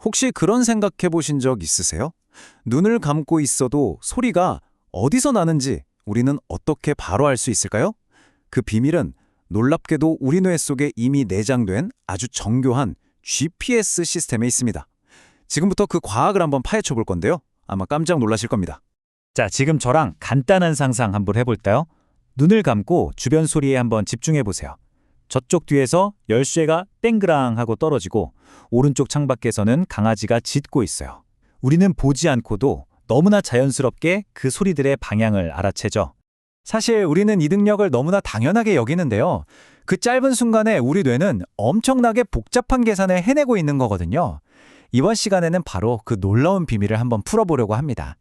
혹시 그런 생각해 보신 적 있으세요? 눈을 감고 있어도 소리가 어디서 나는지 우리는 어떻게 바로 알 수 있을까요? 그 비밀은 놀랍게도 우리 뇌 속에 이미 내장된 아주 정교한 GPS 시스템에 있습니다. 지금부터 그 과학을 한번 파헤쳐 볼 건데요. 아마 깜짝 놀라실 겁니다. 자, 지금 저랑 간단한 상상 한번 해볼까요? 눈을 감고 주변 소리에 한번 집중해 보세요. 저쪽 뒤에서 열쇠가 땡그랑 하고 떨어지고 오른쪽 창밖에서는 강아지가 짖고 있어요. 우리는 보지 않고도 너무나 자연스럽게 그 소리들의 방향을 알아채죠. 사실 우리는 이 능력을 너무나 당연하게 여기는데요. 그 짧은 순간에 우리 뇌는 엄청나게 복잡한 계산을 해내고 있는 거거든요. 이번 시간에는 바로 그 놀라운 비밀을 한번 풀어보려고 합니다.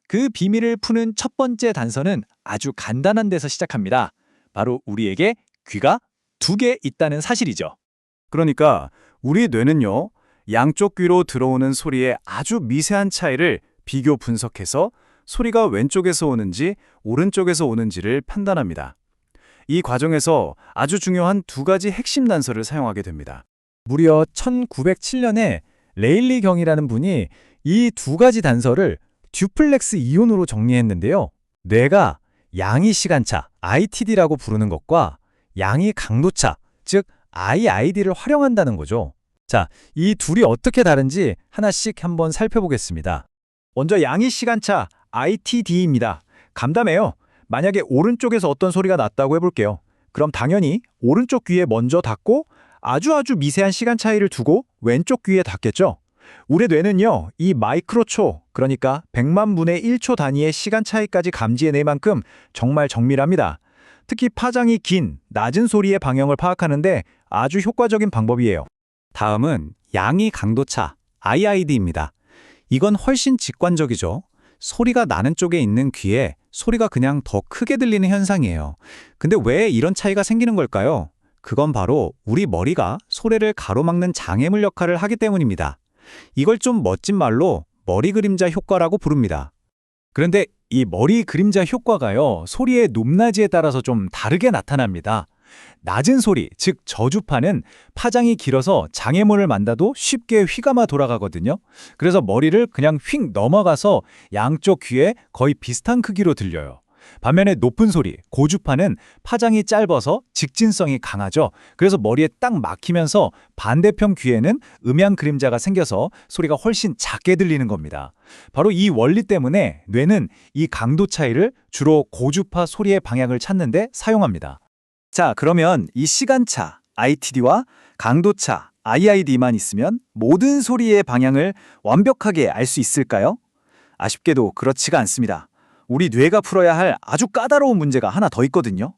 그 비밀을 푸는 첫 번째 단서는 아주 간단한 데서 시작합니다. 바로 우리에게 귀가 2개 있다는 사실이죠. 그러니까 우리 뇌는요, 양쪽 귀로 들어오는 소리의 아주 미세한 차이를 비교 분석해서 소리가 왼쪽에서 오는지 오른쪽에서 오는지를 판단합니다. 이 과정에서 아주 중요한 2가지 핵심 단서를 사용하게 됩니다. 무려 1907년에 레일리 경이라는 분이 이 2가지 단서를 듀플렉스 이론으로 정리했는데요. 뇌가 양이 시간차, ITD라고 부르는 것과 양이 강도차, 즉 IID를 활용한다는 거죠. 자, 이 둘이 어떻게 다른지 하나씩 한번 살펴보겠습니다. 먼저 양이 시간차, ITD입니다. 간단해요. 만약에 오른쪽에서 어떤 소리가 났다고 해볼게요. 그럼 당연히 오른쪽 귀에 먼저 닿고 아주 미세한 시간 차이를 두고 왼쪽 귀에 닿겠죠. 우리 뇌는요, 이 마이크로초, 그러니까 100만 분의 1초 단위의 시간 차이까지 감지해낼 만큼 정말 정밀합니다. 특히 파장이 긴, 낮은 소리의 방향을 파악하는데 아주 효과적인 방법이에요. 다음은 양이 강도차, IID입니다. 이건 훨씬 직관적이죠. 소리가 나는 쪽에 있는 귀에 소리가 그냥 더 크게 들리는 현상이에요. 근데 왜 이런 차이가 생기는 걸까요? 그건 바로 우리 머리가 소리를 가로막는 장애물 역할을 하기 때문입니다. 이걸 좀 멋진 말로 머리 그림자 효과라고 부릅니다. 그런데 이 머리 그림자 효과가요, 소리의 높낮이에 따라서 좀 다르게 나타납니다. 낮은 소리, 즉 저주파는 파장이 길어서 장애물을 만나도 쉽게 휘감아 돌아가거든요. 그래서 머리를 그냥 휙 넘어가서 양쪽 귀에 거의 비슷한 크기로 들려요. 반면에 높은 소리, 고주파는 파장이 짧아서 직진성이 강하죠. 그래서 머리에 딱 막히면서 반대편 귀에는 음향 그림자가 생겨서 소리가 훨씬 작게 들리는 겁니다. 바로 이 원리 때문에 뇌는 이 강도 차이를 주로 고주파 소리의 방향을 찾는 데 사용합니다. 자, 그러면 이 시간차, ITD와 강도차, IID만 있으면 모든 소리의 방향을 완벽하게 알 수 있을까요? 아쉽게도 그렇지가 않습니다. 우리 뇌가 풀어야 할 아주 까다로운 문제가 하나 더 있거든요.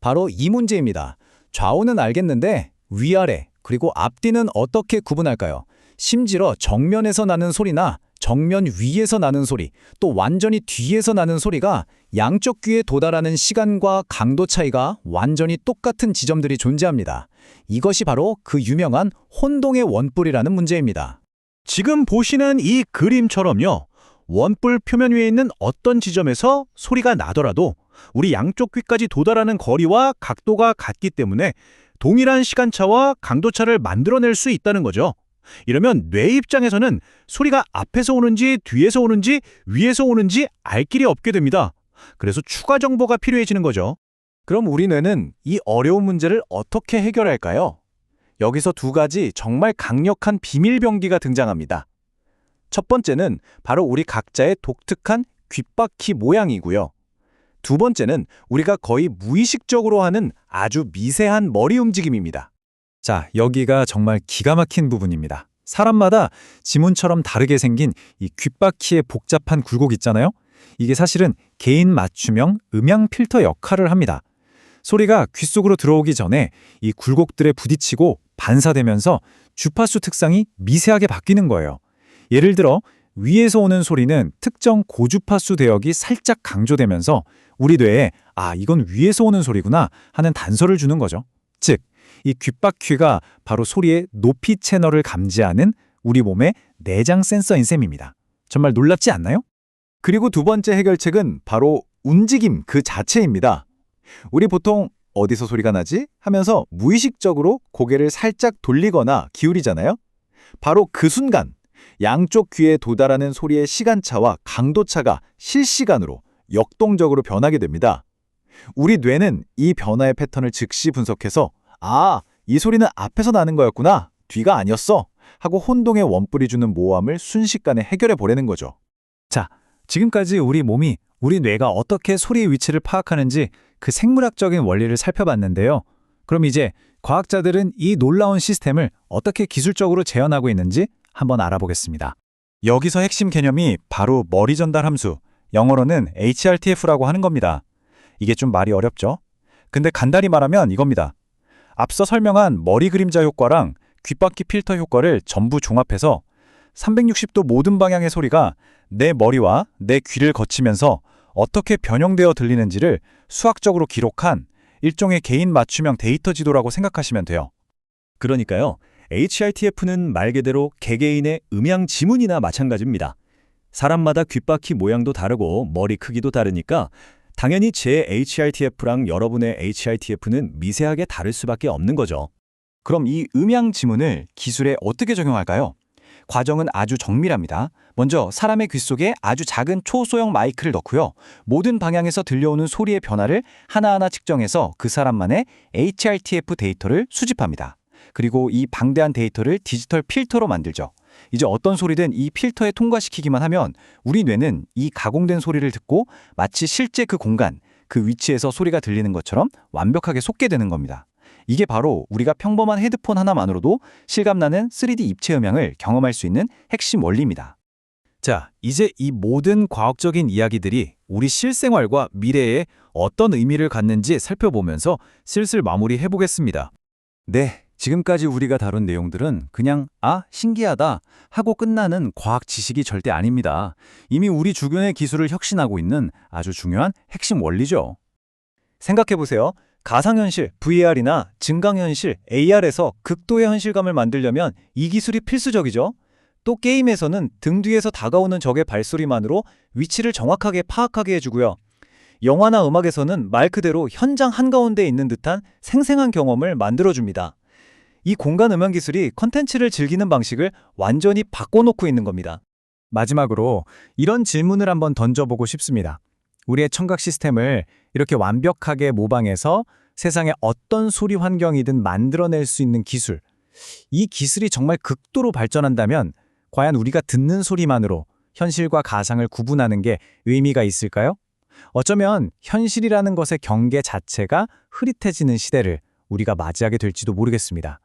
바로 이 문제입니다. 좌우는 알겠는데 위아래 그리고 앞뒤는 어떻게 구분할까요? 심지어 정면에서 나는 소리나 정면 위에서 나는 소리, 또 완전히 뒤에서 나는 소리가 양쪽 귀에 도달하는 시간과 강도 차이가 완전히 똑같은 지점들이 존재합니다. 이것이 바로 그 유명한 혼동의 원뿔이라는 문제입니다. 지금 보시는 이 그림처럼요. 원뿔 표면 위에 있는 어떤 지점에서 소리가 나더라도 우리 양쪽 귀까지 도달하는 거리와 각도가 같기 때문에 동일한 시간차와 강도차를 만들어낼 수 있다는 거죠. 이러면 뇌 입장에서는 소리가 앞에서 오는지 뒤에서 오는지 위에서 오는지 알 길이 없게 됩니다. 그래서 추가 정보가 필요해지는 거죠. 그럼 우리 뇌는 이 어려운 문제를 어떻게 해결할까요? 여기서 2가지 정말 강력한 비밀병기가 등장합니다. 첫 번째는 바로 우리 각자의 독특한 귓바퀴 모양이고요. 2번째는 우리가 거의 무의식적으로 하는 아주 미세한 머리 움직임입니다. 자, 여기가 정말 기가 막힌 부분입니다. 사람마다 지문처럼 다르게 생긴 이 귓바퀴의 복잡한 굴곡 있잖아요. 이게 사실은 개인 맞춤형 음향 필터 역할을 합니다. 소리가 귀 속으로 들어오기 전에 이 굴곡들에 부딪히고 반사되면서 주파수 특성이 미세하게 바뀌는 거예요. 예를 들어 위에서 오는 소리는 특정 고주파수 대역이 살짝 강조되면서 우리 뇌에 이건 위에서 오는 소리구나 하는 단서를 주는 거죠. 즉, 이 귓바퀴가 바로 소리의 높이 채널을 감지하는 우리 몸의 내장 센서인 셈입니다. 정말 놀랍지 않나요? 그리고 2번째 해결책은 바로 움직임 그 자체입니다. 우리 보통 어디서 소리가 나지? 하면서 무의식적으로 고개를 살짝 돌리거나 기울이잖아요. 바로 그 순간 양쪽 귀에 도달하는 소리의 시간차와 강도차가 실시간으로 역동적으로 변하게 됩니다. 우리 뇌는 이 변화의 패턴을 즉시 분석해서 아, 이 소리는 앞에서 나는 거였구나, 뒤가 아니었어 하고 혼동의 원뿔이 주는 모호함을 순식간에 해결해 보려는 거죠. 자, 지금까지 우리 몸이, 우리 뇌가 어떻게 소리의 위치를 파악하는지 그 생물학적인 원리를 살펴봤는데요. 그럼 이제 과학자들은 이 놀라운 시스템을 어떻게 기술적으로 재현하고 있는지 한번 알아보겠습니다. 여기서 핵심 개념이 바로 머리 전달 함수, 영어로는 HRTF라고 하는 겁니다. 이게 좀 말이 어렵죠? 근데 간단히 말하면 이겁니다. 앞서 설명한 머리 그림자 효과랑 귓바퀴 필터 효과를 전부 종합해서 360도 모든 방향의 소리가 내 머리와 내 귀를 거치면서 어떻게 변형되어 들리는지를 수학적으로 기록한 일종의 개인 맞춤형 데이터 지도라고 생각하시면 돼요. 그러니까요, HRTF는 말 그대로 개개인의 음향 지문이나 마찬가지입니다. 사람마다 귓바퀴 모양도 다르고 머리 크기도 다르니까 당연히 제 HRTF랑 여러분의 HRTF는 미세하게 다를 수밖에 없는 거죠. 그럼 이 음향 지문을 기술에 어떻게 적용할까요? 과정은 아주 정밀합니다. 먼저 사람의 귀 속에 아주 작은 초소형 마이크를 넣고요. 모든 방향에서 들려오는 소리의 변화를 하나하나 측정해서 그 사람만의 HRTF 데이터를 수집합니다. 그리고 이 방대한 데이터를 디지털 필터로 만들죠. 이제 어떤 소리든 이 필터에 통과시키기만 하면 우리 뇌는 이 가공된 소리를 듣고 마치 실제 그 공간, 그 위치에서 소리가 들리는 것처럼 완벽하게 속게 되는 겁니다. 이게 바로 우리가 평범한 헤드폰 하나만으로도 실감나는 3D 입체 음향을 경험할 수 있는 핵심 원리입니다. 자, 이제 이 모든 과학적인 이야기들이 우리 실생활과 미래에 어떤 의미를 갖는지 살펴보면서 슬슬 마무리해보겠습니다. 네, 지금까지 우리가 다룬 내용들은 그냥 신기하다 하고 끝나는 과학 지식이 절대 아닙니다. 이미 우리 주변의 기술을 혁신하고 있는 아주 중요한 핵심 원리죠. 생각해보세요. 가상현실, VR이나 증강현실, AR에서 극도의 현실감을 만들려면 이 기술이 필수적이죠. 또 게임에서는 등 뒤에서 다가오는 적의 발소리만으로 위치를 정확하게 파악하게 해주고요. 영화나 음악에서는 말 그대로 현장 한가운데에 있는 듯한 생생한 경험을 만들어줍니다. 이 공간 음향 기술이 컨텐츠를 즐기는 방식을 완전히 바꿔놓고 있는 겁니다. 마지막으로 이런 질문을 한번 던져보고 싶습니다. 우리의 청각 시스템을 이렇게 완벽하게 모방해서 세상의 어떤 소리 환경이든 만들어낼 수 있는 기술, 이 기술이 정말 극도로 발전한다면 과연 우리가 듣는 소리만으로 현실과 가상을 구분하는 게 의미가 있을까요? 어쩌면 현실이라는 것의 경계 자체가 흐릿해지는 시대를 우리가 맞이하게 될지도 모르겠습니다.